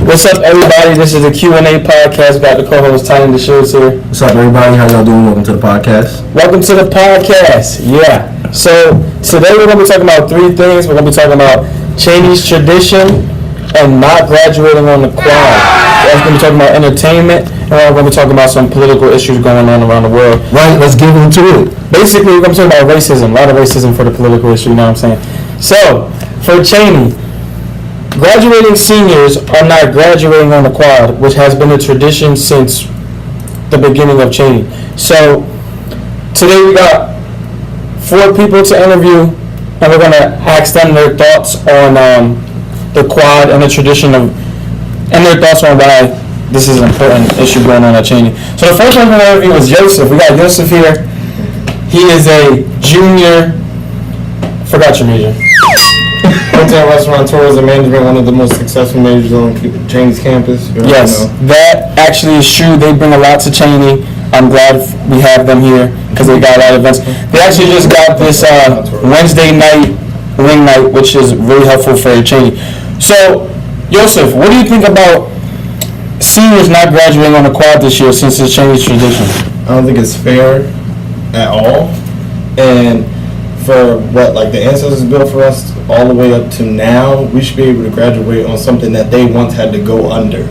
What's up, everybody? This is the Q&A podcast. Got the co-host Tyler the Shoes here. What's up, everybody? How y'all doing? Welcome to the podcast. Welcome to the podcast. Yeah. So today we're going to be talking about three things. We're going to be talking about Cheyney's tradition and not graduating on the quad. We're going to be talking about entertainment, and we're going to be talking about some political issues going on around the world. Right, let's get into it. Basically, we're going to be talking about racism. A lot of racism for the political issue, you know what I'm saying? So, for Cheyney, graduating seniors are not graduating on the quad, which has been a tradition since the beginning of Cheyney. So, today we got 4 people to interview, and we're going to ask them their thoughts on the quad and the tradition of, and their thoughts on why this is an important issue going on at Cheyney. So the first one we're going to interview is Joseph. We got Joseph here. He is a junior, forgot your major. Hotel, restaurant, tourism management, one of the most successful majors on Cheyney's campus. Yes, that actually is true. They bring a lot to Cheyney. I'm glad we have them here because they got a lot of events. They actually just got this Wednesday night ring night, which is really helpful for Cheyney. So, Joseph, what do you think about seniors not graduating on the quad this year since it's Cheyney's tradition? I don't think it's fair at all. And for what, like, the ancestors built for us all the way up to now, we should be able to graduate on something that they once had to go under.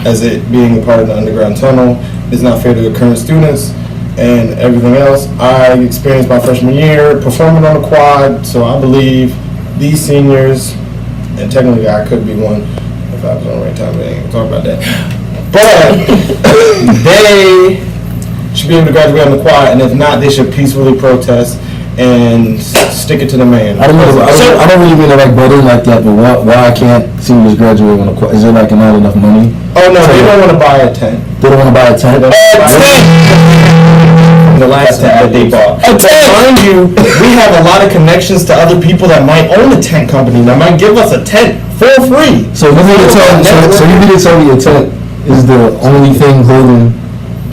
As it being a part of the underground tunnel is not fair to the current students and everything else. I experienced my freshman year performing on the quad, so I believe these seniors, and technically I could be one if I was on the right time, but I ain't gonna talk about that. But they should be able to graduate on the quad, and if not, they should peacefully protest and stick it to the man. I don't really mean to butt in like that, but why can't seniors graduate on the quad? Is there not enough money? Oh no, they don't want to buy a tent. They don't want to buy a tent? The last tent that they bought. Mind you, we have a lot of connections to other people that might own a tent company that might give us a tent for free. So you mean to tell me a tent is the only thing holding,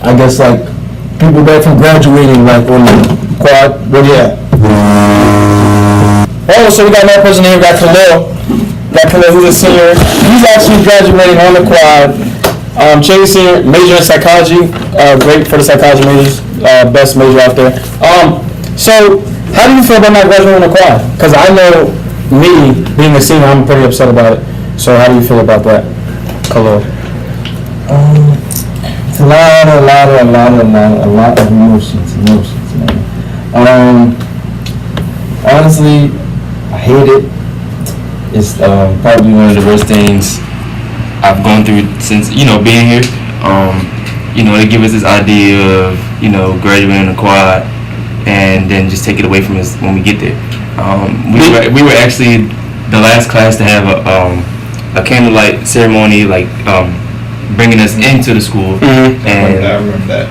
I guess, like, people back from graduating, like, on the quad? Well, yeah. Oh, so we got another person here. We got Khalil. Who's a senior. He's actually graduating on the quad. Cheyney senior, major in psychology. Great for the psychology majors. Best major out there. So, how do you feel about not graduating on the quad? Because I know me, being a senior, I'm pretty upset about it. So, how do you feel about that, Khalil? It's a lot of emotions, man. Honestly, I hate it. It's probably one of the worst things I've gone through since, being here. They give us this idea of, graduating the quad and then just take it away from us when we get there. We were actually the last class to have a candlelight ceremony, bringing us into the school. Mm-hmm. And I remember that.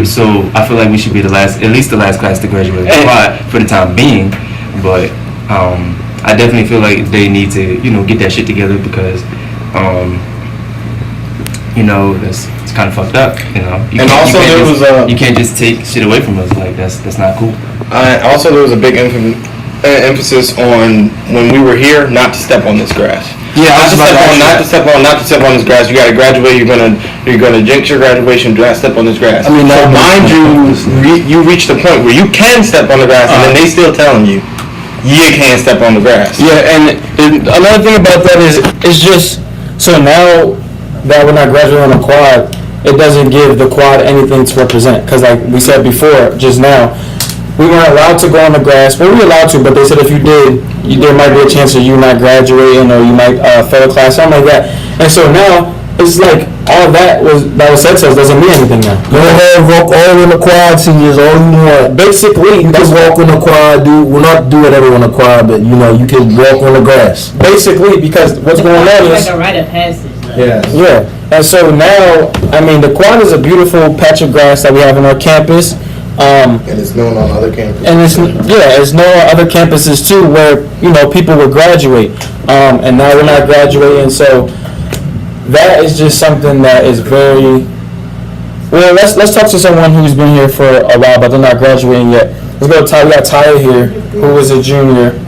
So I feel like we should be at least the last class to graduate the quad for the time being. But I definitely feel like they need to, get that shit together because, it's kind of fucked up, You can't just take shit away from us. Like, that's not cool. Also, there was a big emphasis on, when we were here, not to step on this grass. Yeah, not to step on this grass. You got to graduate. You're gonna jinx your graduation. Do not step on this grass. I mean, so mind you reach the point where you can step on the grass, and then they still telling you can't step on the grass. Yeah, and another thing about that is it's just so now that we're not graduating on the quad, it doesn't give the quad anything to represent. Because like we said before, just now, we weren't allowed to go on the grass. Well, we were allowed to, but they said if you did, there might be a chance of you not graduating or you might fail a class, something like that. And so now, it's like all that was said to us doesn't mean anything now. Go ahead, walk all in the quad, seniors, all you want. Basically, you can walk on the quad, not do whatever on the quad, but you can walk on the grass. Basically, because what's going on is like a rite of passage. Yeah. And so now, the quad is a beautiful patch of grass that we have on our campus. And it's known on other campuses. And it's known on other campuses too, where people would graduate. And now we're not graduating, so that is just something that is very well. Let's talk to someone who's been here for a while, but they're not graduating yet. Let's go to Tyler. We got Tyler here, who is a junior.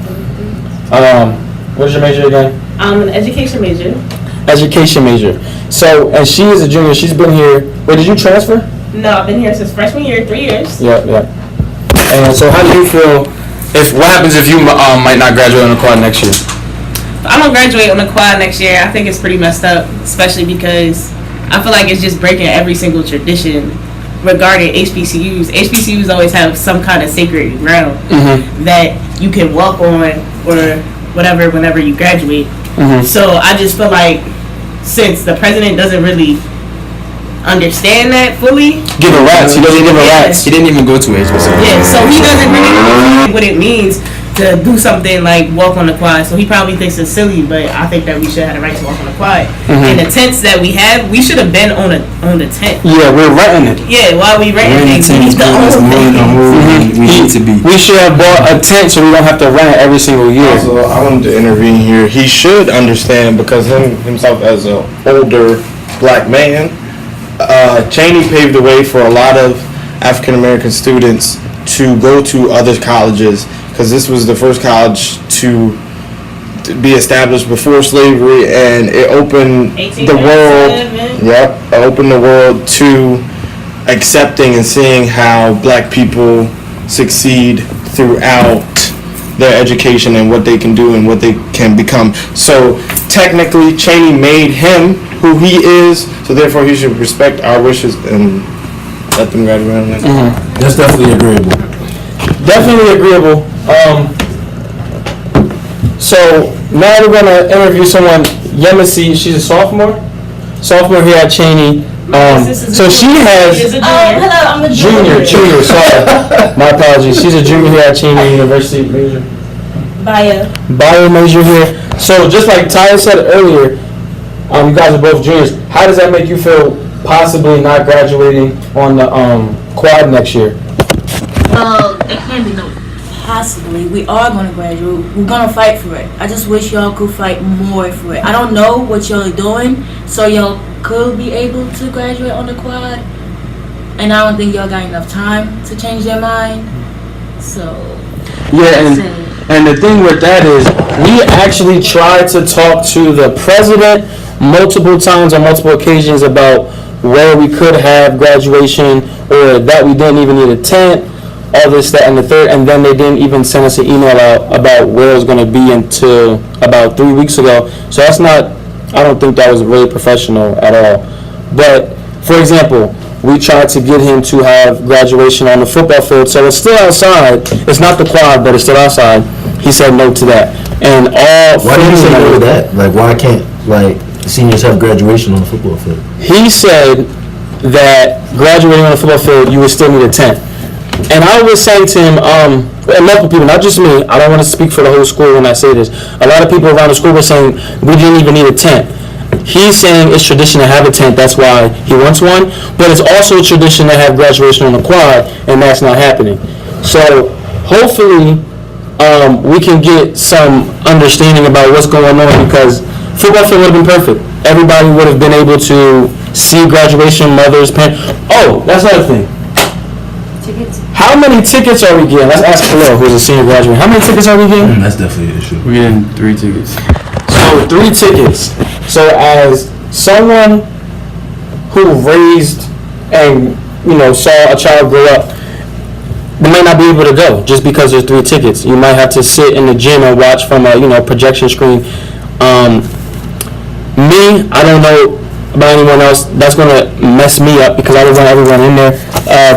What is your major again? I'm an education major. education major. So, and she is a junior. She's been here. Wait, did you transfer? No, I've been here since freshman year, 3 years. Yeah. And so, how do you feel? What happens if you might not graduate on the quad next year? If I don't graduate on the quad next year, I think it's pretty messed up, especially because I feel like it's just breaking every single tradition regarding HBCUs. HBCUs always have some kind of sacred ground that you can walk on or whatever whenever you graduate. So I just feel like since the president doesn't really understand that fully, Give a rats. He doesn't give a rats. He didn't even go to HBCU. yeah, so he doesn't really know what it means to do something like walk on the quad. So he probably thinks it's silly, but I think that we should have the right to walk on the quad. And the tents that we have, we should have been on the tent. Yeah, we're renting it. Yeah, while we renting things, we need to own things. We need to be. We should have bought a tent so we don't have to rent it every single year. Also, I wanted to intervene here. He should understand because himself as an older black man, Cheyney paved the way for a lot of African American students to go to other colleges because this was the first college to be established before slavery, and it opened the world. 1897. Yep, opened the world to accepting and seeing how black people succeed throughout their education and what they can do and what they can become. So technically, Cheyney made him who he is, so therefore he should respect our wishes and let them graduate on that. That's definitely agreeable. Definitely agreeable. So now we're gonna interview someone. Yemisi, she's a sophomore here at Cheyney. So she has She's a junior. Hello, I'm a junior. Sorry, my apologies. She's a junior here at Cheyney University. Major. Bio major here. So just like Tyler said earlier, you guys are both juniors. How does that make you feel? Possibly not graduating on the quad next year. Well, it can't be no possibly. We are going to graduate. We're going to fight for it. I just wish y'all could fight more for it. I don't know what y'all are doing, so y'all could be able to graduate on the quad. And I don't think y'all got enough time to change their mind. So, Yeah, and the thing with that is, we actually tried to talk to the president multiple times on multiple occasions about where we could have graduation or that we didn't even need a tent, all this, that, and the third, and then they didn't even send us an email out about where it was going to be until about 3 weeks ago. So that's not, I don't think that was really professional at all. But, for example, we tried to get him to have graduation on the football field, so it's still outside. It's not the quad, but it's still outside. He said no to that. And all Why did you say no to that? Like, why can't, seniors have graduation on the football field? He said that graduating on the football field, you would still need a tent. And I was saying to him, and multiple people, not just me, I don't want to speak for the whole school when I say this. A lot of people around the school were saying we didn't even need a tent. He's saying it's tradition to have a tent, that's why he wants one. But it's also a tradition to have graduation on the quad, and that's not happening. So hopefully we can get some understanding about what's going on, because football field would have been perfect. Everybody would have been able to see graduation, mothers, parents. Oh, that's another thing. tickets. How many tickets are we getting? Let's ask Khalil, who's a senior graduate. How many tickets are we getting? That's definitely an issue. We're getting 3 tickets. So 3 tickets. So as someone who raised and saw a child grow up, they might not be able to go just because there's 3 tickets. You might have to sit in the gym and watch from a projection screen. Me, I don't know about anyone else. That's gonna mess me up because I would want everyone in there.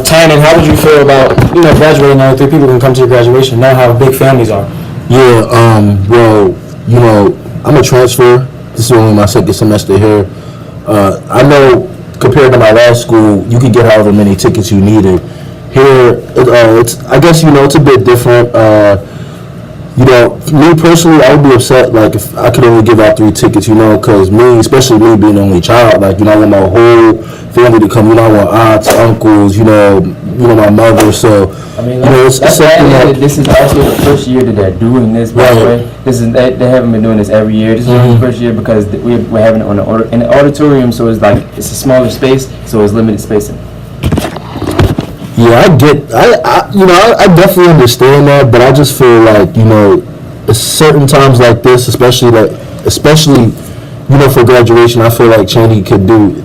Tynan, how would you feel about graduating? Now 3 people can come to your graduation. Know how big families are. Yeah, well, I'm a transfer. This is only my second semester here. I know compared to my last school, you could get however many tickets you needed. Here, it's I guess it's a bit different. Me personally, I would be upset if I could only give out 3 tickets. Because especially me being the only child, I want my whole family to come. I want aunts, uncles, my mother. So I mean, it's something that this is actually the first year that they're doing this. By the way, they haven't been doing this every year. This is the first year because we're having it in the auditorium, so it's it's a smaller space, so it's limited spacing. Yeah, I definitely understand that, but I just feel like, certain times like this, especially for graduation, I feel like Cheyney could do,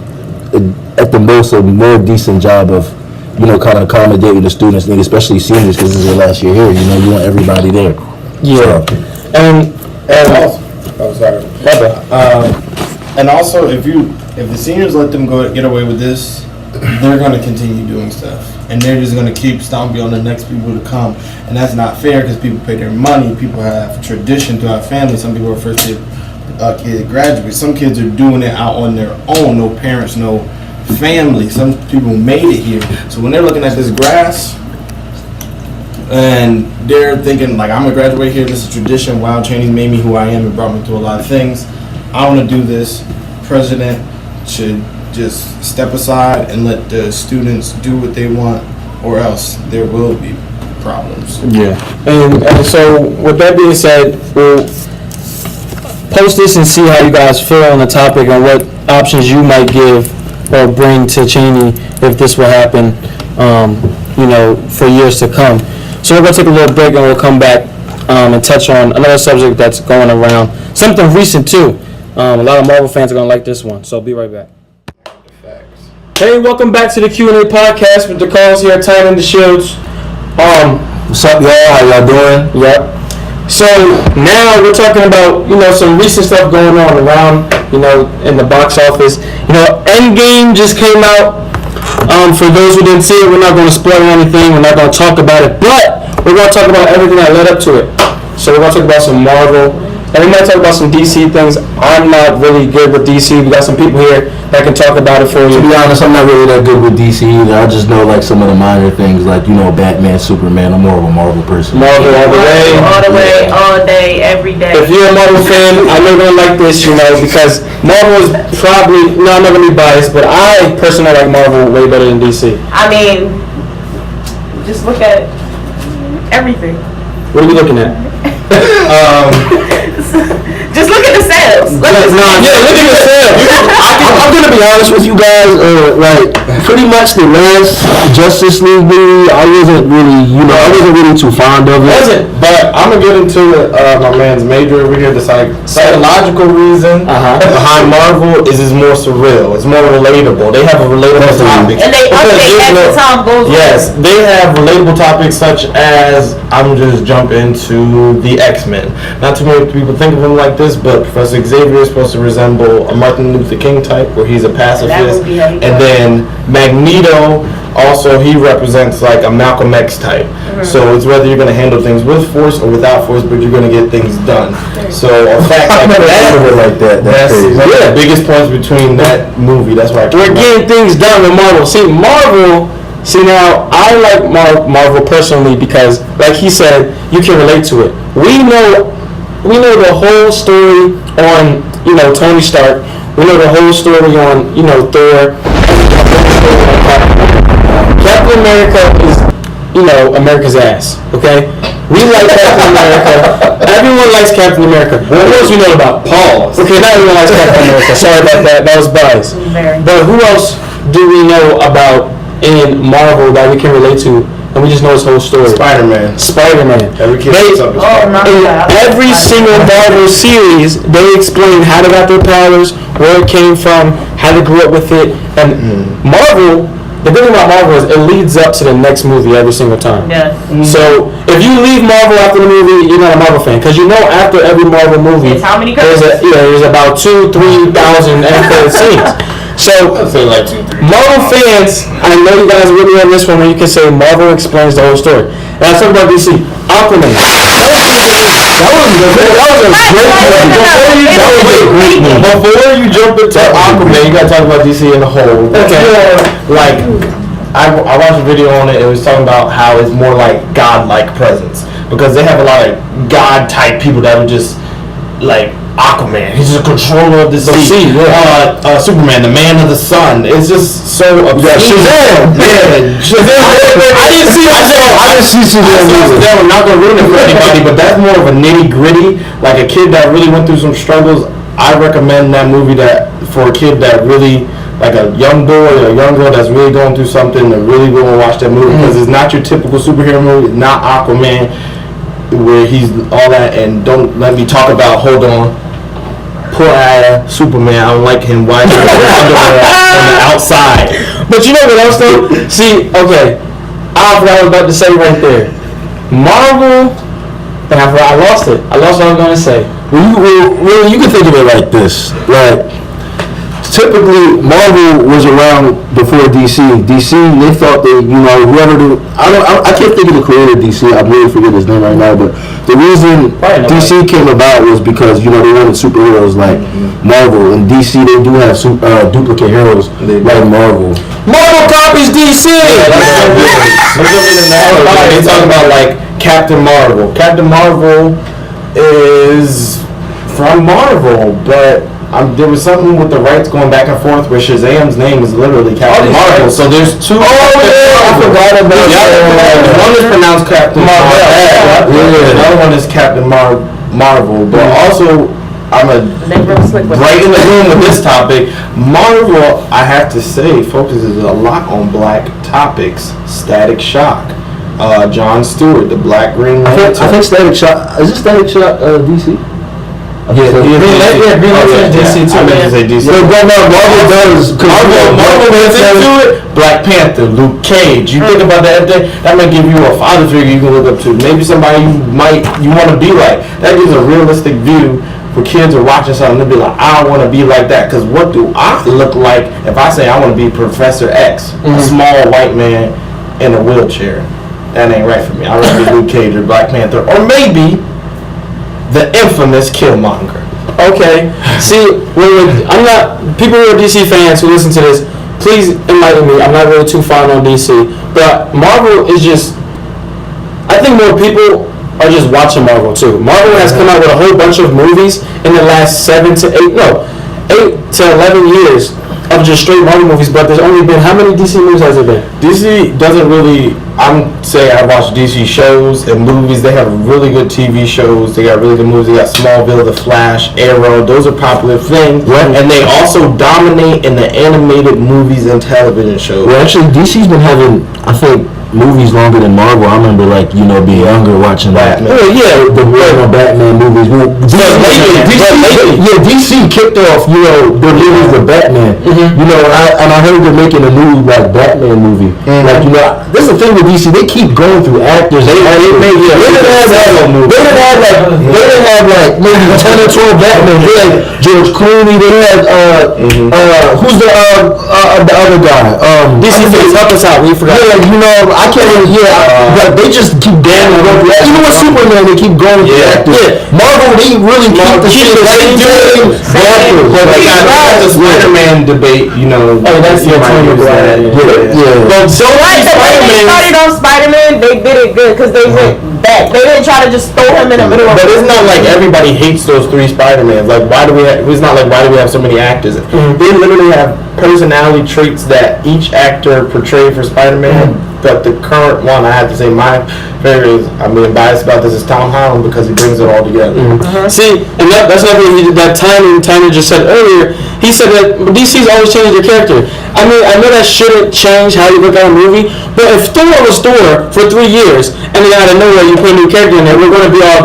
at the most, a more decent job of, kind of accommodating the students, and especially seniors, because this is their last year here. You want everybody there. Yeah. So, And Oh, sorry. And also, if the seniors let them get away with this, they're going to continue doing stuff, and they're just going to keep stomping on the next people to come, and that's not fair because people pay their money. People have tradition throughout family. Some people are first year kid graduates. Some kids are doing it out on their own. No parents, no family. Some people made it here. So when they're looking at this grass, and they're thinking, like, I'm going to graduate here, this is tradition, wow, Cheyney made me who I am and brought me through a lot of things, I want to do this. President should just step aside and let the students do what they want, or else there will be problems. yeah. And so with that being said, we'll post this and see how you guys feel on the topic and what options you might give or bring to Cheyney if this will happen, for years to come. So we're going to take a little break and we'll come back and touch on another subject that's going around. Something recent too. A lot of Marvel fans are going to like this one. So be right back. Hey, welcome back to the Q&A podcast with the calls here, tying the shields. what's up, y'all? How y'all doing? Yep. So now we're talking about, some recent stuff going on around, in the box office. Endgame just came out. For those who didn't see it, we're not going to spoil anything. We're not going to talk about it, but we're going to talk about everything that led up to it. So we're going to talk about some Marvel, and we might talk about some DC things. I'm not really good with DC. We got some people here that can talk about it for you. To be honest, I'm not really that good with DC either. I just know some of the minor things, Batman, Superman. I'm more of a Marvel person. Marvel all the way. All the way, all day, every day. If you're a Marvel fan, I know you're going to like this, because Marvel is probably, I'm not going to be biased, but I personally like Marvel way better than DC. I mean, just look at everything. What are we looking at? Just look at the sales. Look at the sales. I'm gonna be honest with you guys. Pretty much the last Justice League movie, I wasn't really too fond of it. But I'm gonna get into my man's major over here. The psychological reason behind Marvel is more surreal. It's more relatable. They have a relatable topic. And they update as the time goes on. Yes, they have relatable topics such as, I'm just jump into the X-Men. Not too many people think of them like this, but Professor Xavier is supposed to resemble a Martin Luther King type, where he's a pacifist. And then Magneto, also he represents a Malcolm X type. So it's whether you're going to handle things with force or without force, but you're going to get things done. So a fact like that, that's one of the biggest points between that movie. That's why we're getting things done with Marvel. See, now, I like Marvel personally because, like he said, you can relate to it. We know the whole story on, Tony Stark. We know the whole story on, Thor. Captain America is, America's ass, okay? We like Captain America. Everyone likes Captain America. What else you know about Paul? Okay, not everyone likes Captain America. Sorry about that. That was biased. But who else do we know about in Marvel that we can relate to, and we just know his whole story? Spider-Man. Every kid in every single Marvel series, they explain how they got their powers, where it came from, how they grew up with it, and Marvel. The thing about Marvel is it leads up to the next movie every single time. Yeah. So if you leave Marvel after the movie, you're not a Marvel fan, because after every Marvel movie, It's how many there's about 2,000-3,000 end credit scenes. So Marvel fans, I know you guys are really on this one when you can say Marvel explains the whole story. And I talk about DC, Aquaman. Before you jump into Aquaman, you gotta talk about DC in the whole. Okay. I watched a video on it. It was talking about how it's more like God-like presence, because they have a lot of God-type people that are just Aquaman, he's a controller of the sea. Superman, the man of the sun. It's just so obscene. Shazam! I didn't see Shazam. I'm not gonna ruin it for anybody, but that's more of a nitty gritty. Like a kid that really went through some struggles. I recommend that movie for a kid that really, like a young boy or a young girl that's really going through something, to really go and watch that movie, because it's not your typical superhero movie. It's not Aquaman, where he's all that. And don't let me talk about, hold on, poor ass Superman. I don't like him. Why is he wearing underwear on the outside? But you know what else though? See, okay, I forgot what I was about to say right there. Marvel, and I lost it. I lost what I was gonna say. Well, you can think of it like this. Like, typically, Marvel was around before DC. DC, they thought that, you know, I can't think of the creator of DC. I really forget his name right now. But the reason DC came about was because, you know, they wanted superheroes like Marvel. And DC, they do have duplicate heroes like Marvel. Marvel copies DC. They talking about like Captain Marvel. Captain Marvel is from Marvel, but there was something with the rights going back and forth where Shazam's name is literally Captain Marvel. So there's two. I forgot about that. One is pronounced Captain Marvel. Another one is Captain Marvel. But also, I'm right in the room with this topic. Marvel, I have to say, focuses a lot on black topics. Static Shock. Jon Stewart, the Black Green Lantern. I think Static Shock, is it Static Shock DC? Green Lantern DC too. I meant to say DC. But no, Marvel does. Marvel gets into it. Black Panther, Luke Cage. You think about that, that might give you a father figure you can look up to. Maybe somebody you want to be like. That gives a realistic view for kids are watching something. They'll be like, I want to be like that. Because what do I look like if I say I want to be Professor X, a small white man in a wheelchair? That ain't right for me. I'd rather be Luke Cage or Black Panther, or maybe the infamous Killmonger. Okay. See, I'm not. People who are DC fans who listen to this, please enlighten me. I'm not really too fond on DC, but Marvel is just. I think more people are just watching Marvel too. Marvel has come out with a whole bunch of movies in the last 8 to 11 years of just straight Marvel movies. But there's only been, how many DC movies has it been? DC doesn't really. I'm saying I watch DC shows and movies. They have really good TV shows. They got really good movies. They got Smallville, The Flash, Arrow. Those are popular things. Right. And they also dominate in the animated movies and television shows. Well, actually, DC's been having, I think, movies longer than Marvel. I remember, like, you know, being younger watching Batman. The original Batman movies. Well, DC kicked off, you know, their movies with Batman. You know, and I heard they're making a new, like, Batman movie. Like, you know, this is the thing with DC. They keep going through actors. They didn't have like maybe 10 or 12 Batman. They had George Clooney. They had who's the other guy? DC fans, help us out. We forgot. Yeah, you know, I can't really hear. But they just keep dancing. Even with Superman, they keep going through actors. Yeah. Marvel, they really keep the same actors. But they got the Spider-Man debate. You know. Oh, that's the Yeah. So when they started on Spider-Man, they did it good because they went back. They didn't try to just throw him in the middle of. But it's not like everybody hates those 3 Spider-Mans. Like, why do we have? It's not like why do we have so many actors? They literally have personality traits that each actor portrayed for Spider-Man. But the current one, I have to say, my favorite is, I'm being biased about this, is Tom Holland because he brings it all together. See, and that's another thing that Tyner just said earlier. He said that DC's always changing their character. I mean, I know that shouldn't change how you look at a movie, but if Thor was Thor for 3 years, and then out of nowhere you put a new character in there, we're going to be all,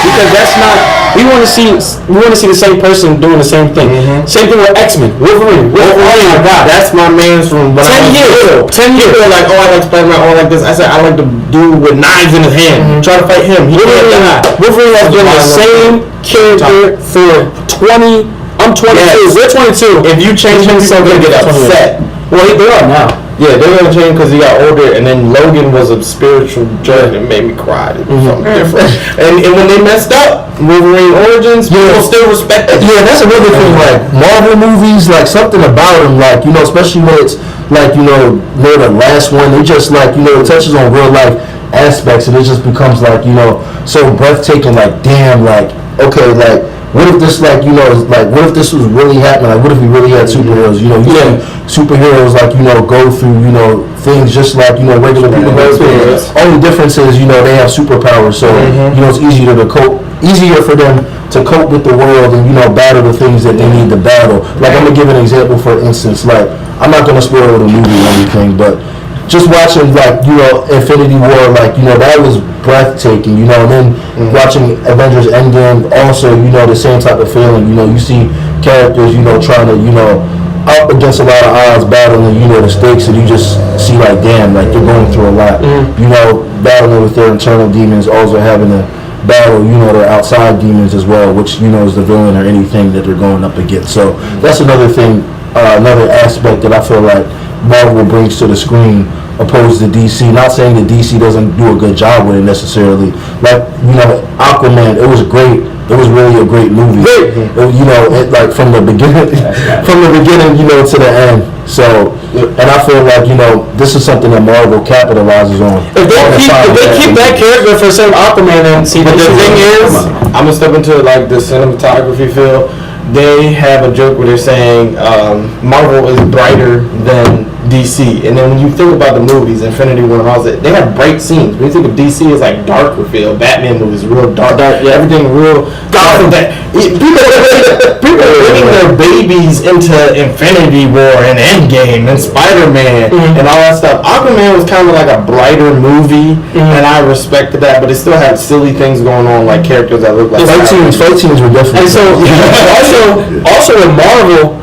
because that's not. We want to see the same person doing the same thing. Same thing with X-Men, Wolverine. Oh my God, that's my man's from 10 years. 10 years. People are like, oh, I like Spider-Man, oh, I like this. I said, I like the dude with knives in his hand. Try to fight him. Wolverine has been the same character for 20. I'm 22. Yes. We're 22. If you change him, people are gonna get upset. Well, they are now. Yeah, they're gonna change because he got older, and then Logan was a spiritual journey that made me cry. It was something different. And when they messed up, Wolverine Origins, people still respect it. Yeah, that's another thing. Like Marvel movies, like something about them, like, you know, especially when it's like, you know, the last one, they just like, you know, it touches on real life aspects, and it just becomes like, you know, so breathtaking. Like, damn, like, okay, like, what if this, like, you know, like, what if this was really happening? Like, what if we really had superheroes? You know, you see superheroes, like, you know, go through, you know, things just like, you know, regular people go through. Only difference is, you know, they have superpowers, so, you know, it's easier for them to cope with the world and, you know, battle the things that they need to battle. Like, I'm gonna give an example, for instance, like, I'm not gonna spoil the movie or anything, but just watching like Infinity War, like that was breathtaking, and then watching Avengers Endgame, also the same type of feeling. You see characters trying to up against a lot of odds, battling the stakes, and you just see like damn, like they're going through a lot. Battling with their internal demons, also having to battle their outside demons as well, which is the villain or anything that they're going up against. So that's another thing, another aspect that I feel like Marvel brings to the screen opposed to DC. Not saying that DC doesn't do a good job with it necessarily. Like Aquaman, it was great. It was really a great movie. Like from the beginning, to the end. So, and I feel like this is something that Marvel capitalizes on. If they keep that character for some Aquaman, and see, but the thing is, I'm gonna step into like the cinematography field. They have a joke where they're saying Marvel is brighter than DC, and then when you think about the movies, Infinity War and all that, they have bright scenes. When you think of DC, it's like darker feel. Batman movies real dark, everything real dark. People are bringing their babies into Infinity War and Endgame and Spider-Man and all that stuff. Aquaman was kind of like a brighter movie, and I respected that, but it still had silly things going on, like characters that look like fight scenes were different. And so also in Marvel,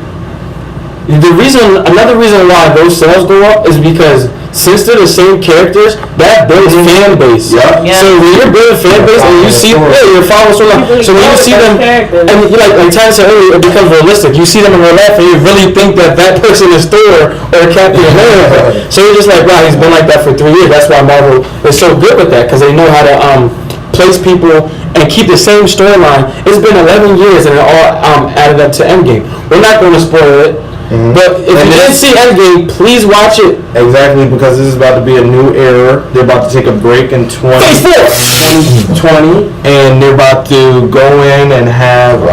another reason why those sales go up is because since they're the same characters, that builds fan base. Yeah. So when you're building fan base and you see, you're following so long. So when you see them, and like Ty said earlier, it becomes realistic. You see them in real life, and you really think that person is Thor or Captain America. So you're just like, wow, he's been like that for 3 years. That's why Marvel is so good with that, because they know how to place people and keep the same storyline. It's been 11 years, and it all added up to Endgame. We're not going to spoil it. But if you didn't see Endgame, please watch it. Exactly, because this is about to be a new era. They're about to take a break in 2020, and they're about to go in and have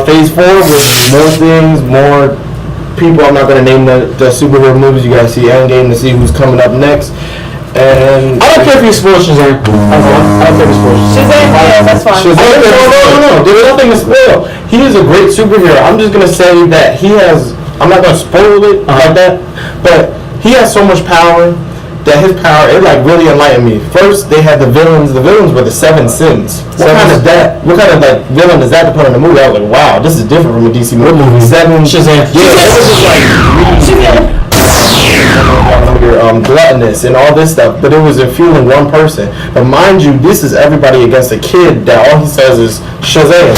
Phase 4 with more things, more people. I'm not going to name the superhero movies. You guys see Endgame to see who's coming up next. And I don't care if you spoil Shazam. I don't care if you spoil Shazam, yeah, that's fine. Shazam, no. There's nothing to spoil. He is a great superhero. I'm just gonna say that he has. I'm not gonna spoil it like that, but he has so much power that his power it like really enlightened me. First, they had the villains. The villains were the 7 sins. What kind of like villain is that to put in a movie? I was like, wow, this is different from a DC movie. 7 Shazam. Yeah, it was just like gluttonous and all this stuff, but it was fueling one person. But mind you, this is everybody against a kid that all he says is Shazam.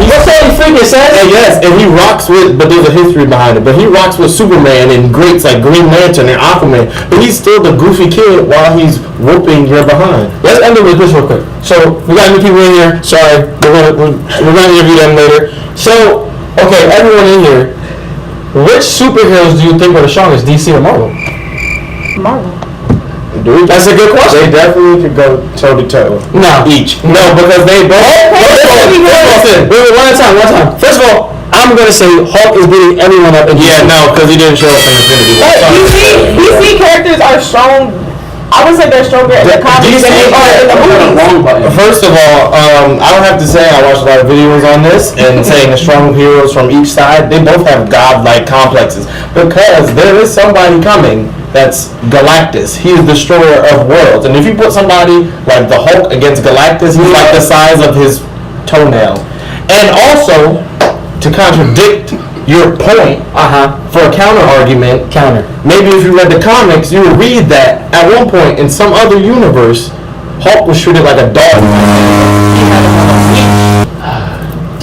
That's all he freaking says. And yes, and he rocks with, but there's a history behind it. But he rocks with Superman and greats like Green Lantern and Aquaman. But he's still the goofy kid while he's whooping your behind. Let's end it with this real quick. So we got new people in here. Sorry, we're gonna interview them later. So okay, everyone in here. Which superheroes do you think are the strongest, DC or Marvel? Marvel. Dude, that's a good question. They definitely could go toe to toe. No, each. No, because they both. Wait, one at a time. First of all, I'm gonna say Hulk is beating everyone up. No, because he didn't show up in Infinity War. DC characters are strong. I would say they're stronger in the comics than they are in the movies. First of all, I don't have to say I watched a lot of videos on this and saying the strong heroes from each side, they both have godlike complexes because there is somebody coming that's Galactus. He is the destroyer of worlds. And if you put somebody like the Hulk against Galactus, he's like the size of his toenail. And also, to contradict your point, for a counter argument, maybe if you read the comics, you would read that at one point in some other universe, Hulk was treated like a dog.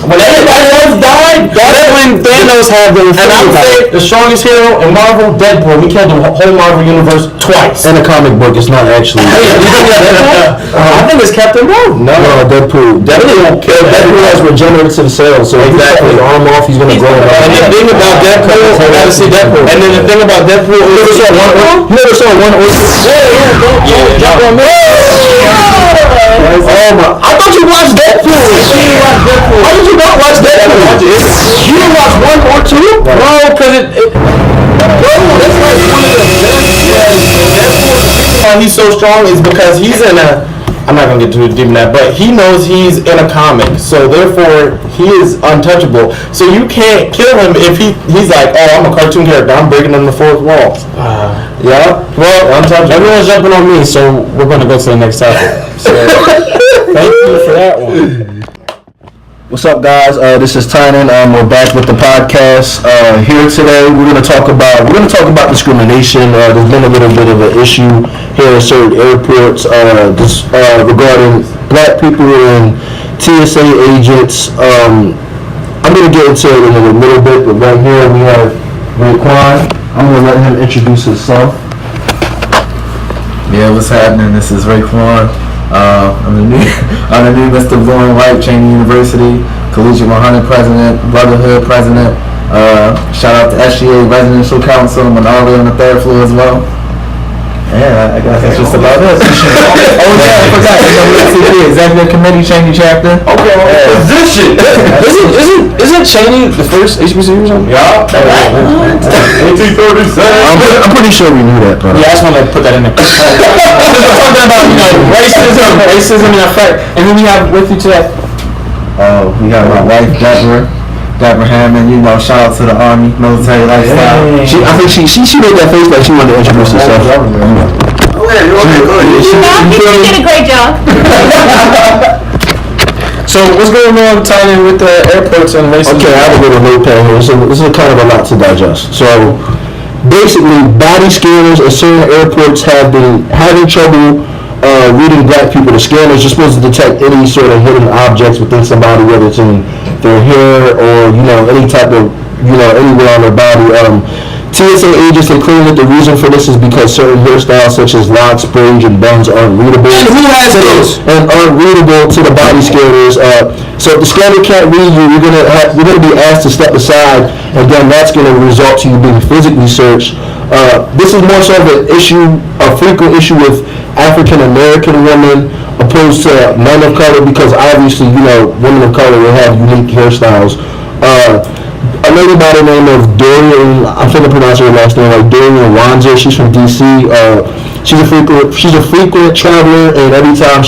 When everybody else died, that's when Thanos had the Infinity. And I would say the strongest hero in Marvel, Deadpool. He killed the whole Marvel universe twice. In a comic book, it's not actually. I think it's Captain Marvel. No, Deadpool. Deadpool has regenerative cells, so if you cut his arm off, he's gonna grow it. And the thing about Deadpool, I gotta see Deadpool. And then the thing about Deadpool, you never saw one oyster? Oh my! I thought you watched Deadpool. How did you not watch Deadpool? You didn't watch 1 or 2? No, because that's like one of the best. Why he's so strong is because he's in a I'm not gonna get too deep in that, but he knows he's in a comic, so therefore he is untouchable. So you can't kill him if he's like, oh, I'm a cartoon character, I'm breaking in the fourth wall. Yeah, well, untouchable. Everyone's jumping on me, so we're going to go to the next topic. So, thank you for that one. What's up, guys? This is Tynan. We're back with the podcast. Here today, we're gonna talk about discrimination. There's been a little bit of an issue here at certain airports regarding black people and TSA agents. I'm gonna get into it in a little bit, but right here we have Raekwon. I'm gonna let him introduce himself. Yeah, what's happening? This is Raekwon. I'm the new Mr. Blue and White, Cheyney University, Collegiate 100 President, Brotherhood President. Shout out to SGA Residential Council. I'm all the way on the 3rd floor as well. Yeah, I guess that's just about it. Oh yeah, I forgot. Executive Committee, Cheyney Chapter. Okay, position. Isn't Cheyney the first HBCU or something? Yeah. 1837. I'm pretty sure we knew that, but Yeah, I just want to put that in there. Talking about, racism in effect. And then we have with you today. We got my wife, Deborah Hammond. You know, shout out to the Army, military lifestyle. I think she made that face like she wanted to introduce herself. You did a great job. So what's going on, Tynan, with the airports and racism? Okay, I have a little notepad here. So this is kind of a lot to digest. So basically, body scanners at certain airports have been having trouble reading black people. The scanners are supposed to detect any sort of hidden objects within somebody, whether it's in their hair or any type of anywhere on their body. TSA agents have claimed that the reason for this is because certain hairstyles such as locks, braids, and buns aren't readable. And who has those? And aren't readable to the body scanners. So if the scanner can't read you, you're gonna be asked to step aside. Again, that's gonna result to you being physically searched. This is more so of a frequent issue with African American women opposed to men of color, because obviously women of color will have unique hairstyles. A lady by the name of Dorian, I'm trying to pronounce her last name, like Dorian Wanzer. She's from DC. She's a frequent traveler, and every time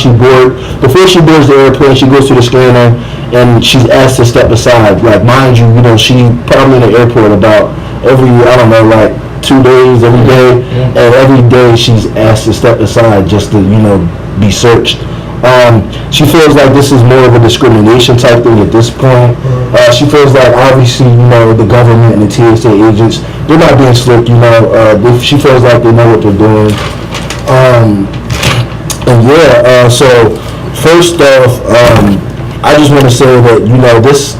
before she boards the airplane, she goes to the scanner and she's asked to step aside. Like, mind you, she probably in the airport about every 2 days, every day, and every day she's asked to step aside just to be searched. She feels like this is more of a discrimination type thing at this point. She feels like obviously, the government and the TSA agents, they're not being slick, she feels like they know what they're doing. So first off, I just want to say that, this,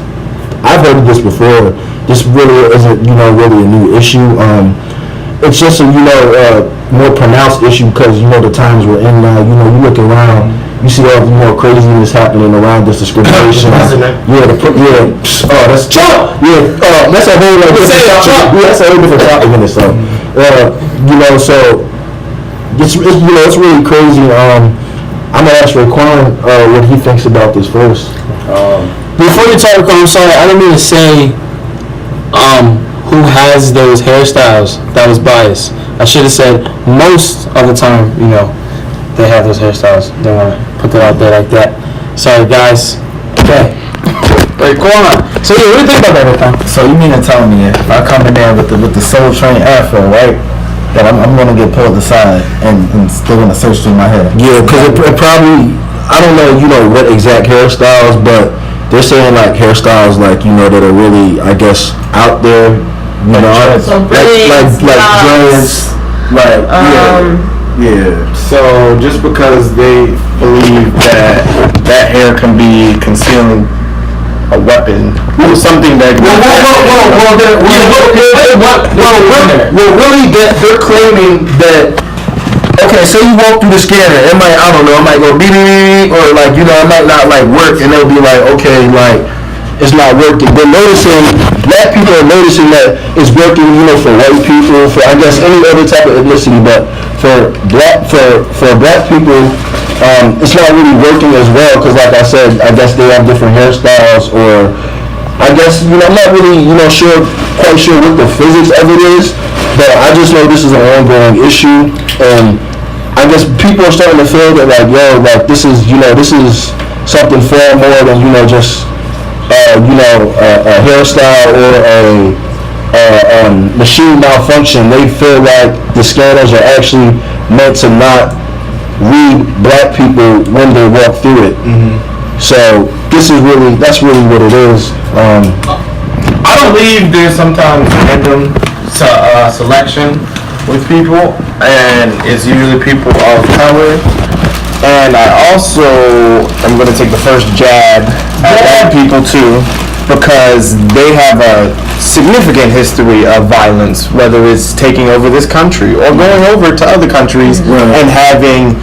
I've heard of this before. This really isn't, really a new issue. It's just a, more pronounced issue because, the times we're in now. You look around, you see all the more craziness happening around this discrimination. That's Trump. That's a whole that's a whole different topic in itself. So it's really crazy. I'm gonna ask Raekwon what he thinks about this first. Before you talk, I'm sorry, I didn't mean to say who has those hairstyles. That was biased. I should have said most of the time, they have those hairstyles. Don't want to put that out there like that. Sorry, guys. Okay. Raekwon. So what do you think about that, Raekwon? So you mean to tell me if I come in there with the Soul Train Afro, right, that I'm gonna get pulled aside and still gonna search through my head? Yeah, because it probably, I don't know, what exact hairstyles, but they're saying like hairstyles like that are really, I guess, out there. So like dreads, Yeah. So just because they believe that hair can be concealing a weapon or something that. Really, they're claiming that. Okay, say you walk through the scanner, it might, I don't know, it might go beep beep beep, or it might not work, and they'll be like, okay, it's not working. They're noticing, black people are noticing that it's working, for white people, for I guess any other type of ethnicity, but for black people, it's not really working as well, because like I said, I guess they have different hairstyles, or I guess, I'm not really, quite sure what the physics of it is, but I just know this is an ongoing issue, and I I guess people are starting to feel that like, yo, like this is something far more than just a hairstyle or a machine malfunction. They feel like the scanners are actually meant to not read black people when they walk through it. So that's really what it is. I believe there's sometimes random selection with people, and it's usually people of color. And I also am going to take the first jab at white people too, because they have a significant history of violence, whether it's taking over this country or going over to other countries and having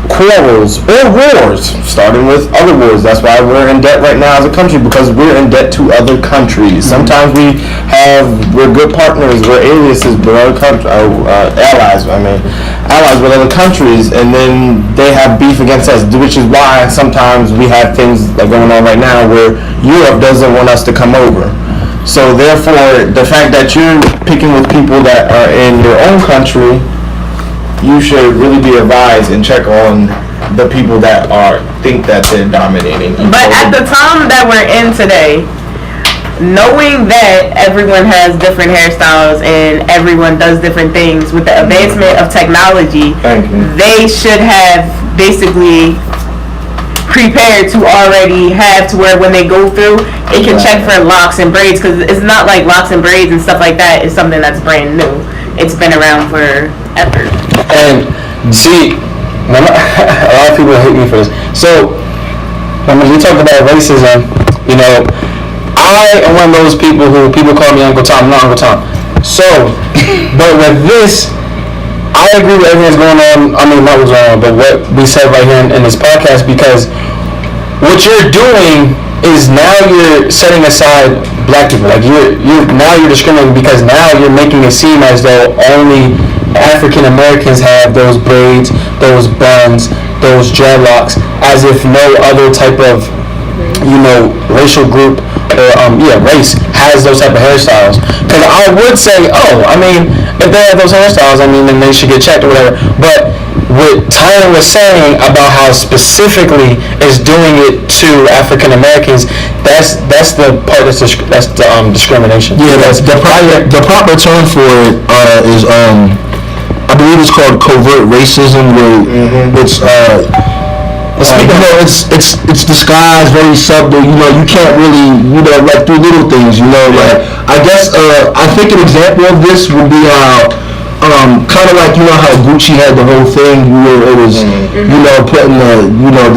quarrels or wars, starting with other wars. That's why we're in debt right now as a country, because we're in debt to other countries. Sometimes we're good partners, we're aliases with other countries, allies with other countries, and then they have beef against us, which is why sometimes we have things like going on right now where Europe doesn't want us to come over. So therefore, the fact that you're picking with people that are in your own country, you should really be advised and check on the people that think that they're dominating. But at the time that we're in today, knowing that everyone has different hairstyles and everyone does different things, with the advancement of technology, they should have basically prepared to already have to where when they go through, it can check for locks and braids, because it's not like locks and braids and stuff like that is something that's brand new. It's been around forever. And see, a lot of people hate me for this. So when we talk about racism, I am one of those people who people call me Uncle Tom. I'm not Uncle Tom. So, but with this, I agree with everything that's going on. I mean, not what's going on, but what we said right here in this podcast, because what you're doing is now you're setting aside black people. Like you're discriminating, because now you're making it seem as though only African Americans have those braids, those buns, those dreadlocks, as if no other type of racial group or race has those type of hairstyles. Because I would say, if they have those hairstyles, then they should get checked or whatever. But what Tyler was saying about how specifically is doing it to African Americans, that's the part that's discrimination. Yeah, that's the proper term for it is I believe it's called covert racism, where it's disguised very subtle. You can't really like do little things. Like I guess I think an example of this would be kind of like how Gucci had the whole thing where it was putting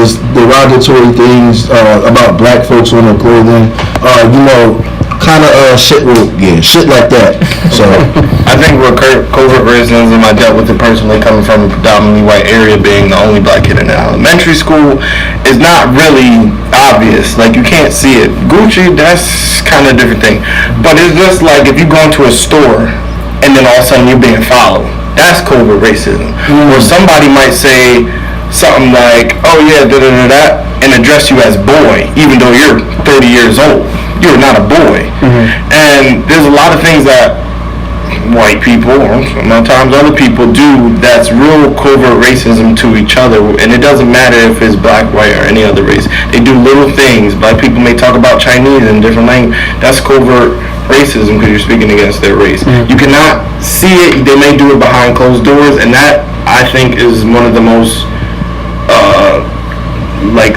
this derogatory things about black folks on their clothing, kind of shit like that. So I think with covert racism, I dealt with it personally, coming from a predominantly white area, being the only black kid in elementary school, is not really obvious. Like, you can't see it. Gucci, that's kind of a different thing. But it's just like if you go into a store and then all of a sudden you're being followed. That's covert racism. Or somebody might say something like, oh yeah, da-da-da-da, and address you as boy, even though you're 30 years old. You're not a boy. And there's a lot of things that white people, or sometimes other people, do that's real covert racism to each other. And it doesn't matter if it's black, white, or any other race. They do little things. Black people may talk about Chinese in different language. That's covert racism, because you're speaking against their race. You cannot see it. They may do it behind closed doors, and that, I think, is one of the most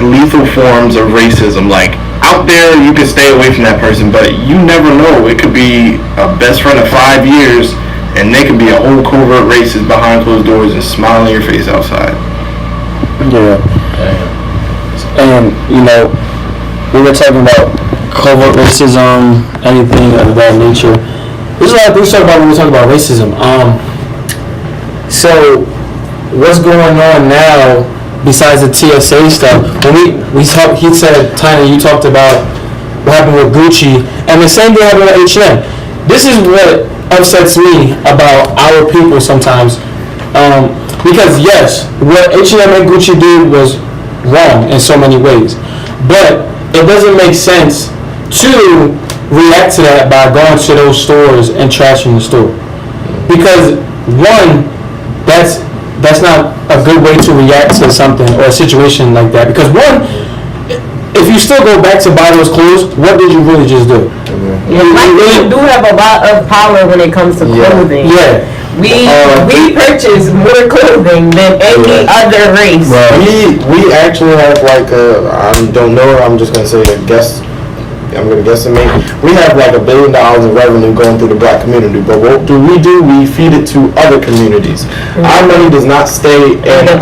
lethal forms of racism. Like, out there, you can stay away from that person, but you never know. It could be a best friend of 5 years, and they could be a whole covert racist behind closed doors and smiling in your face outside. Yeah. And we were talking about covert racism, anything of that nature. There's a lot of things to talk about when we talk about racism. So what's going on now? Besides the TSA stuff, when we talked, he said, Tyner, you talked about what happened with Gucci, and the same thing happened with H&M. This is what upsets me about our people sometimes, because yes, what H&M and Gucci did was wrong in so many ways, but it doesn't make sense to react to that by going to those stores and trashing the store, because one, that's not a good way to react to something or a situation like that. Because one, if you still go back to buy those clothes, what did you really just do? Black people do have a lot of power when it comes to clothing. Yeah. We purchase more clothing than any other race. We actually have like I don't know. I'm just gonna say a guess. I'm gonna guesstimate. We have like $1 billion of revenue going through the black community, but what do? We feed it to other communities. Our money does not stay in the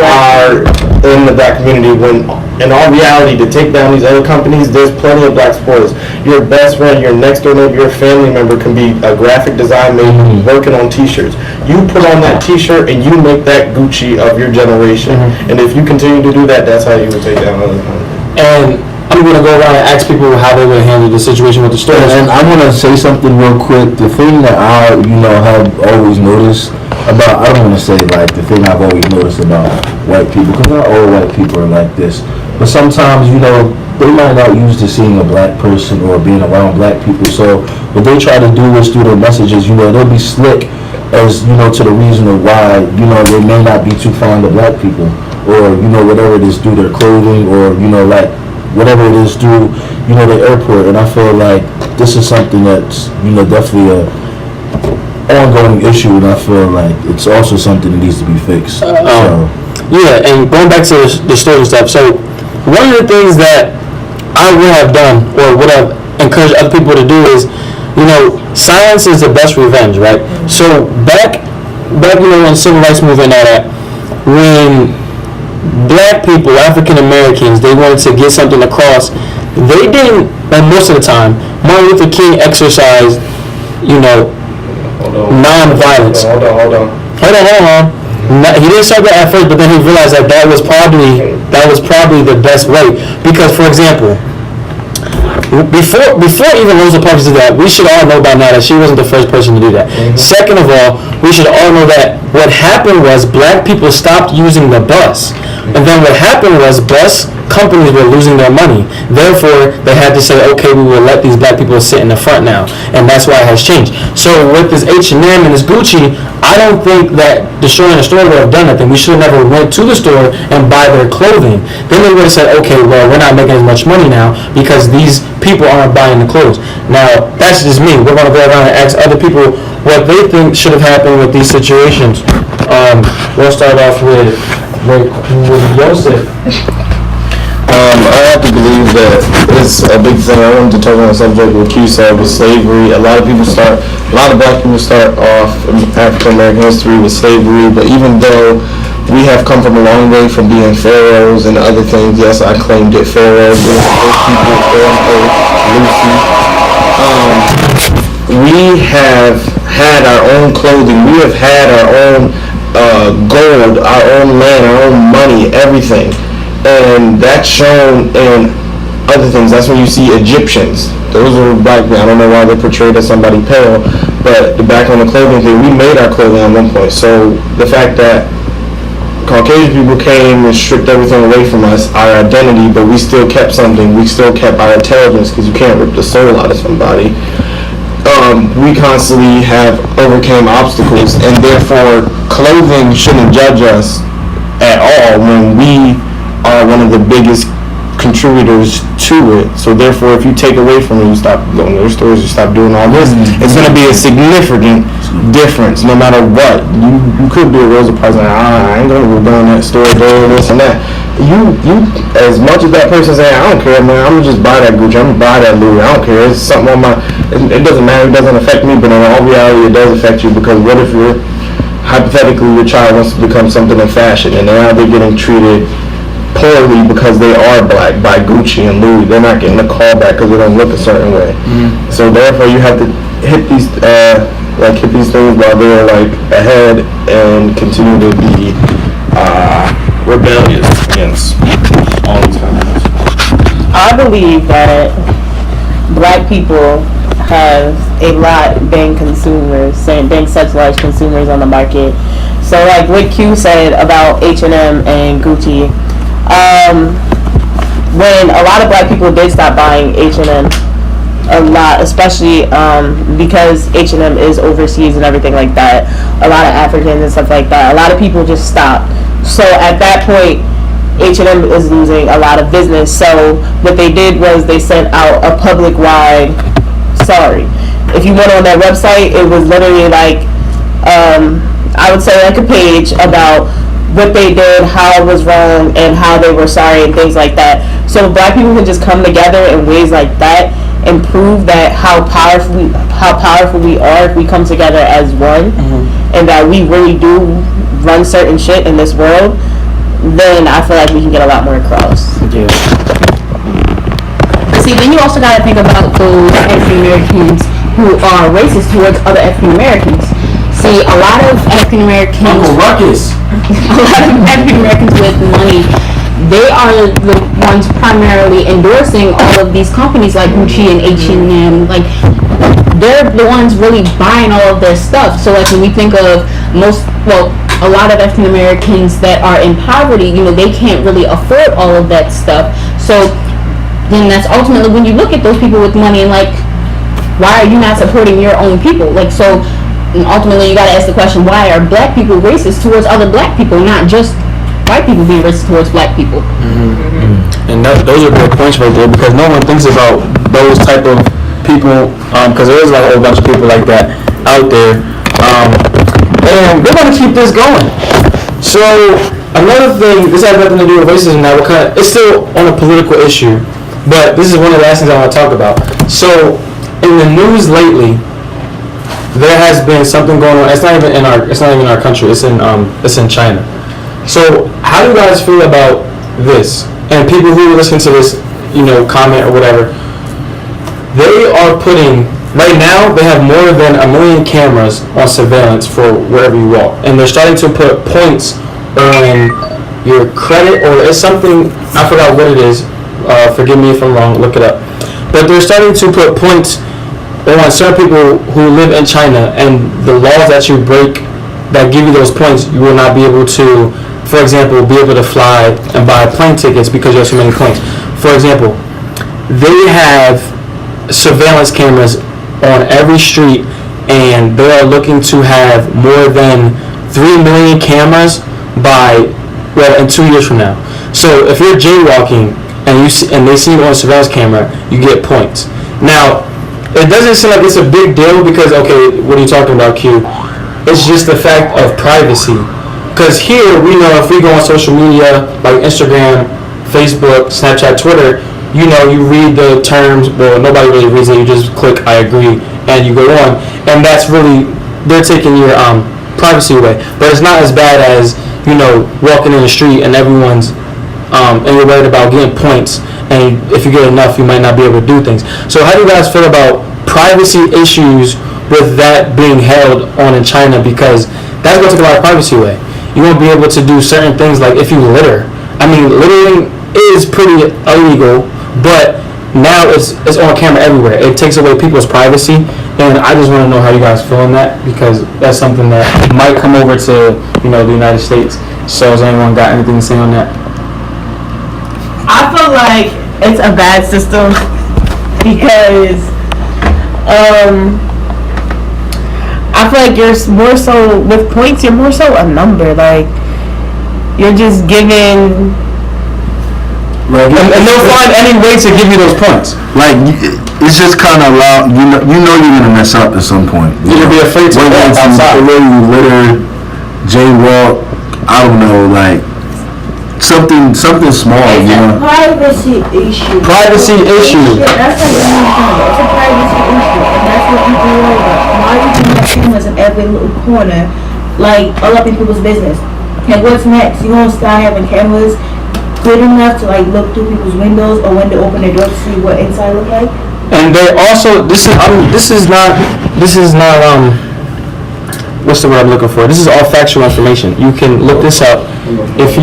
black community. When in all reality, to take down these other companies, there's plenty of black supporters. Your best friend, your next door neighbor, your family member can be a graphic design major working on T-shirts. You put on that T-shirt and you make that Gucci of your generation. And if you continue to do that, that's how you would take down other companies. And I'm going to go around and ask people how they would handle the situation with the stores. And I want to say something real quick. The thing that I, have always noticed about, I don't want to say like the thing I've always noticed about white people, because not all white people are like this. But sometimes, they might not used to seeing a black person or being around black people. So what they try to do is through their messages, they'll be slick as, to the reason of why, they may not be too fond of black people. Or, whatever it is through their clothing or, like, whatever it is through, the airport. And I feel like this is something that's, definitely a ongoing issue, and I feel like it's also something that needs to be fixed. Yeah, and going back to the store and stuff, so one of the things that I would have done or would have encouraged other people to do is, silence is the best revenge, right? So back when civil rights movement and all that, when black people, African Americans, they wanted to get something across, they didn't, and most of the time, Martin Luther King exercised, non-violence. Hold on. He didn't start that at first, but then he realized that was probably the best way. Because, for example, before even Rosa Parks did that, we should all know by now that she wasn't the first person to do that. Second of all, we should all know that what happened was black people stopped using the bus. And then what happened was bus companies were losing their money. Therefore, they had to say, okay, we will let these black people sit in the front now. And that's why it has changed. So with this H&M and this Gucci, I don't think that destroying the store would have done nothing. We should have never went to the store and buy their clothing. Then they would have said, okay, well, we're not making as much money now because these people aren't buying the clothes. Now, that's just me. We're going to go around and ask other people what they think should have happened with these situations. We'll start off with Joseph. I have to believe that it's a big thing. I wanted to talk on the subject with Q said with slavery. A lot of black people start off African American history with slavery, but even though we have come from a long way from being pharaohs and other things, yes, I claimed it, pharaohs, we were the first people on earth, Lucy. We have had our own clothing, we have had our own gold, our own land, our own money, everything. And that's shown in other things. That's when you see Egyptians. Those are black men. I don't know why they're portrayed as somebody pale, but back on the clothing thing, we made our clothing at one point. So the fact that Caucasian people came and stripped everything away from us, our identity, but we still kept something. We still kept our intelligence, because you can't rip the soul out of somebody. We constantly have overcame obstacles, and therefore clothing shouldn't judge us at all when we are one of the biggest contributors to it. So therefore, if you take away from it, you stop going to their stores, you stop doing all this, it's going to be a significant difference no matter what. You could be a Rosa Parks and I ain't going to go in that store doing this and that. You as much as that person saying, I don't care, man, I'm going to just buy that Gucci, I'm going to buy that Louis, I don't care, it's something on my, it doesn't matter, it doesn't affect me, but in all reality it does affect you, because what if hypothetically your child wants to become something in fashion and now they're getting treated poorly because they are black by Gucci and Louis. They're not getting a call back because they don't look a certain way. So therefore you have to hit these things while they're like ahead and continue to be rebellious against all these companies. I believe that black people have a lot being consumers, being such large consumers on the market. So like what Q said about H&M and Gucci, when a lot of black people did stop buying H&M, a lot, especially because H&M is overseas and everything like that. A lot of Africans and stuff like that. A lot of people just stop. So at that point, H&M is losing a lot of business. So what they did was they sent out a public-wide sorry. If you went on their website, it was literally like, I would say like a page about what they did, how it was wrong, and how they were sorry, and things like that. So Black people can just come together in ways like that and prove that how powerful we are if we come together as one, and that we really do run certain shit in this world. Then I feel like we can get a lot more across. Yeah. See, then you also got to think about those African Americans who are racist towards other African Americans. See, a lot of African Americans, Uncle Ruckus. a lot of African Americans with money, they are the ones primarily endorsing all of these companies like Gucci and H&M. Like, they're the ones really buying all of their stuff. So, like, when we think of a lot of African Americans that are in poverty, you know, they can't really afford all of that stuff. So then that's ultimately when you look at those people with money and like, why are you not supporting your own people? Like, so ultimately you gotta ask the question, why are Black people racist towards other Black people, not just white people being racist towards Black people? And those are good points right there, because no one thinks about those type of people, because there is like a whole bunch of people like that out there. And we're going to keep this going. So another thing, this has nothing to do with racism now, it's still on a political issue, but this is one of the last things I want to talk about. So in the news lately, there has been something going on. It's not even in our country. It's in China. So how do you guys feel about this? And people who listen to this, you know, comment or whatever, they are putting, right now they have more than 1 million cameras on surveillance for wherever you walk, and they're starting to put points on your credit, or it's something, I forgot what it is, forgive me if I'm wrong, look it up, but they're starting to put points on certain people who live in China, and the laws that you break that give you those points, you will not be able to, for example, be able to fly and buy plane tickets because you have so many points. For example, they have surveillance cameras on every street, and they are looking to have more than 3 million cameras in 2 years from now. So if you're jaywalking and they see you on a surveillance camera, you get points. Now, it doesn't seem like it's a big deal because, okay, what are you talking about, Q? It's just the fact of privacy. Because here, we know if we go on social media like Instagram, Facebook, Snapchat, Twitter, you know, you read the terms, well, nobody really reads it, you just click I agree, and you go on, and that's really, they're taking your privacy away. But it's not as bad as, you know, walking in the street and everyone's, and you're worried about getting points, and if you get enough, you might not be able to do things. So how do you guys feel about privacy issues with that being held on in China? Because that's going to take a lot of privacy away. You won't be able to do certain things like if you litter. I mean, littering is pretty illegal, but now it's on camera everywhere. It takes away people's privacy, and I just want to know how you guys feel on that, because that's something that might come over to, you know, the United States. So has anyone got anything to say on that? I feel like it's a bad system because I feel like you're more so with points. You're more so a number. Like you're just giving. Right. And they'll find any way to give you those points. Like, it's just kind of loud. You know you're gonna mess up at some point. You'll be afraid to walk outside. Whether you litter, jaywalk, I don't know, like something small. It's you know. a privacy issue. Privacy issue. Yeah, that's like it's a privacy issue, and that's what people worry about. Why do you have cameras in every little corner, like all up in people's business? And what's next? You gonna start having cameras good enough to like look through people's windows, or when they open their door to see what inside look like? And they also, this is not what's the word I'm looking for? This is all factual information. You can look this up. If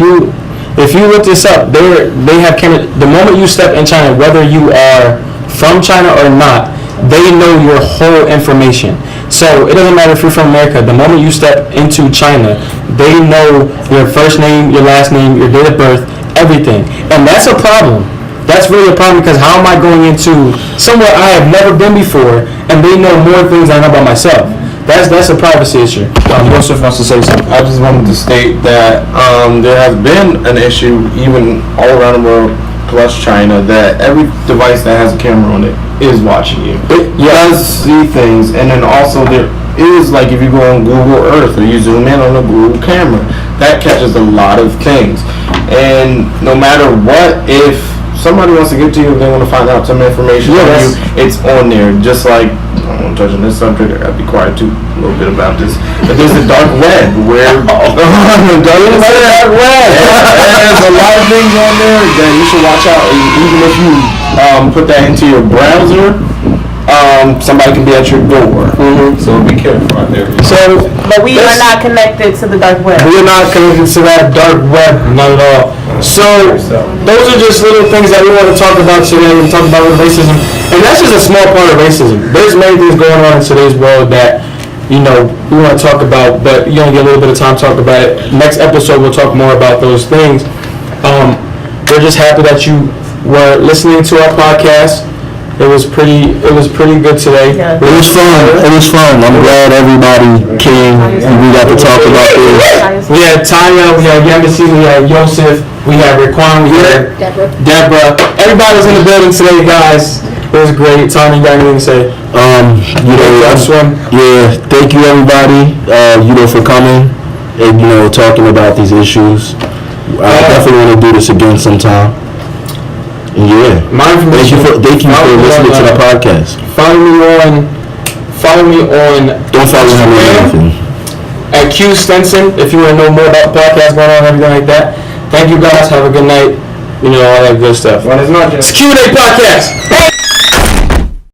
you look this up, they have camera. The moment you step in China, whether you are from China or not, they know your whole information. So it doesn't matter if you're from America. The moment you step into China, they know your first name, your last name, your date of birth, everything. And that's a problem. That's really a problem because how am I going into somewhere I have never been before and they know more things than I know about myself? That's a privacy issue. Joseph wants to say something. I just wanted to state that there has been an issue even all around the world, plus China, that every device that has a camera on it is watching you. It does see things, and then also there is, like, if you go on Google Earth or you zoom in on a Google camera, that catches a lot of things. And no matter what, if somebody wants to get to you, if they want to find out some information on you, it's on there. Just like, I don't want to touch on this subject, I gotta be quiet too a little bit about this, but there's the dark web where there's a lot of things on there that you should watch out. Even if you put that into your browser, somebody can be at your door. So be careful out there. So, But we are not connected to the dark web. we're not connected to that dark web, not at all. So, those are just little things that we want to talk about today and talk about with racism. And that's just a small part of racism. There's many things going on in today's world that, you know, we want to talk about, but you only get a little bit of time to talk about it. Next episode, we'll talk more about those things. We're just happy that you were listening to our podcast. It was pretty good today. Yeah. It was fun. I'm glad everybody came and we got to talk about this. We had Tanya, we had Yemisi, we had Yosef, we had Raquan, we had Deborah. Everybody was in the building today, guys. It was great. Tanya, you got anything to say? Thank you everybody, for coming and, talking about these issues. I definitely want to do this again sometime. Yeah. My information. Thank you for listening to the podcast. Follow me on. Don't follow him on anything. At Q Stenson, if you want to know more about the podcast going on and everything like that. Thank you guys. Have a good night. All that good stuff. When it's not It's Q&A podcast.